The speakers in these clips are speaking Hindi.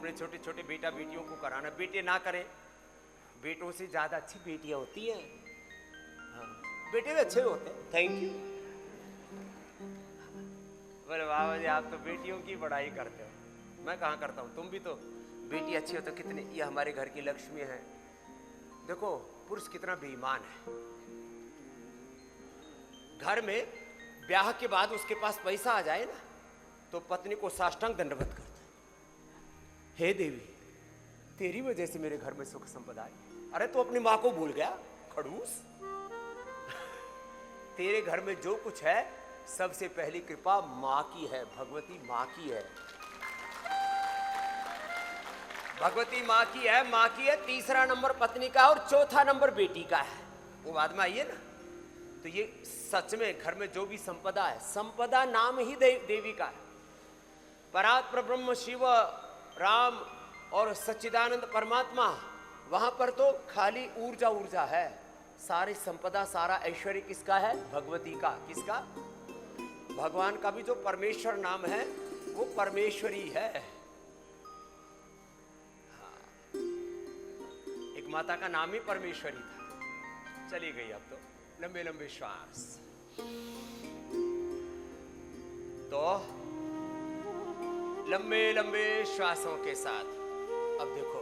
अपने छोटे छोटे बेटा बेटियों को कराना, बेटे ना करें, बेटों से ज्यादा अच्छी बेटियां होती हैं। हाँ, बेटे भी अच्छे होते हैं। Thank you. बोले बाबा जी आप तो बेटियों की बड़ाई करते हो। मैं कहाँ करता हूँ, तुम भी तो बेटी अच्छी हो तो कितनी, ये हमारे घर की लक्ष्मी है। देखो पुरुष कितना बेईमान है, घर में ब्याह के बाद उसके पास पैसा आ जाए ना तो पत्नी को साष्टांग दंडवत करता है। हे देवी तेरी वजह से मेरे घर में सुख संपदा आई। अरे तो अपनी माँ को भूल गया खड़ूस। तेरे घर में जो कुछ है सबसे पहली कृपा माँ की है, भगवती माँ की है, भगवती माँ की है, माँ की है। तीसरा नंबर पत्नी का और चौथा नंबर बेटी का है। वो बाद में आइए ना। तो ये सच में घर में जो भी संपदा है, संपदा नाम ही देवी का है। परात्पर ब्रह्म शिव राम और सच्चिदानंद परमात्मा, वहां पर तो खाली ऊर्जा ऊर्जा है। सारी संपदा सारा ऐश्वर्य किसका है? भगवती का। किसका? भगवान का भी जो परमेश्वर नाम है वो परमेश्वरी है। हाँ। एक माता का नाम ही परमेश्वरी था, चली गई अब तो। लंबे लंबे श्वास। तो लंबे लंबे श्वासों के साथ अब देखो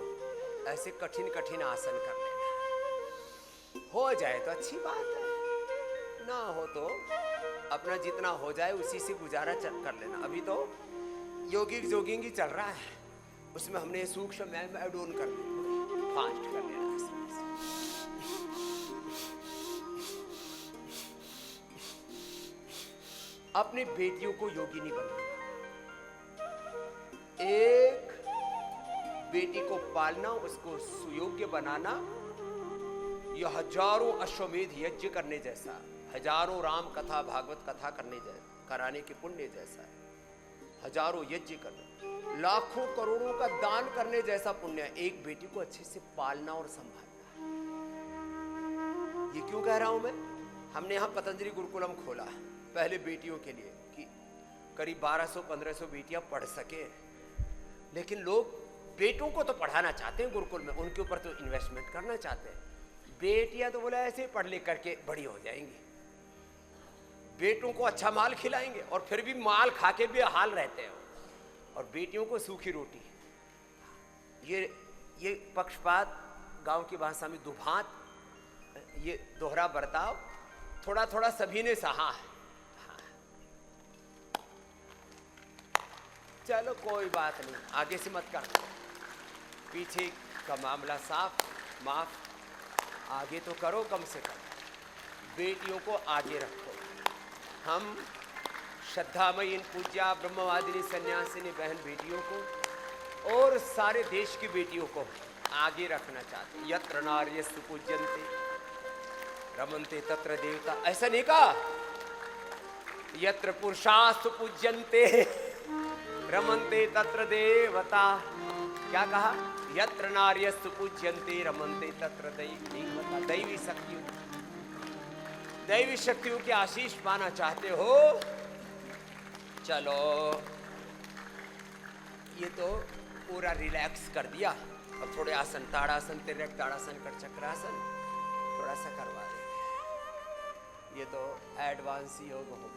ऐसे कठिन कठिन आसन कर लेना। हो जाए तो अच्छी बात है, ना हो तो अपना जितना हो जाए उसी से गुजारा कर लेना। अभी तो योगिक जोगिंग ही चल रहा है, उसमें हमने सूक्ष्म में ऐड ऑन कर लेना, फास्ट कर लेना। अपनी बेटियों को योगिनी बनाना, एक बेटी को पालना, उसको सुयोग्य बनाना, यह हजारों अश्वमेध यज्ञ करने जैसा, हजारों राम कथा भागवत कथा कराने के पुण्य जैसा है। हजारों यज्ञ करना, लाखों करोड़ों का दान करने जैसा पुण्य है एक बेटी को अच्छे से पालना और संभालना। ये क्यों कह रहा हूं मैं? हमने यहां पतंजलि गुरुकुलम खोला पहले बेटियों के लिए कि करीब 1200-1500 बेटियां पढ़ सके। लेकिन लोग बेटों को तो पढ़ाना चाहते हैं गुरुकुल में, उनके ऊपर तो इन्वेस्टमेंट करना चाहते हैं। बेटियां तो बोला ऐसे पढ़ लिख करके बड़ी हो जाएंगी, बेटों को अच्छा माल खिलाएंगे और फिर भी माल खा के भी हाल रहते हैं, और बेटियों को सूखी रोटी। ये पक्षपात, गांव की भाषा में दुभात, ये दोहरा बर्ताव थोड़ा थोड़ा सभी ने सहा है। चलो कोई बात नहीं, आगे से मत कर, पीछे का मामला साफ माफ, आगे तो करो कम से कम, बेटियों को आगे रखो। हम श्रद्धामयी इन पूज्या ब्रह्मवादिनी सन्यासिनी बहन बेटियों को और सारे देश की बेटियों को आगे रखना चाहते हैं। यत्र नार्यस्तु पूज्यन्ते रमन्ते तत्र देवता, ऐसा नहीं कहा यत्र पुरुषास्तु पूज्यन्ते रमन्ते तत्र देवता, क्या कहा? यत्र नार्यस्तु पूज्यन्ते रमन्ते तत्र देवता। दैवी शक्तियों, दैवी शक्तियों के आशीष पाना चाहते हो? चलो ये तो पूरा रिलैक्स कर दिया, अब थोड़े आसन, ताड़ासन, तिर्यक ताड़ासन, कर चक्रासन थोड़ा सा करवा देंगे। ये तो एडवांस योग हो गया।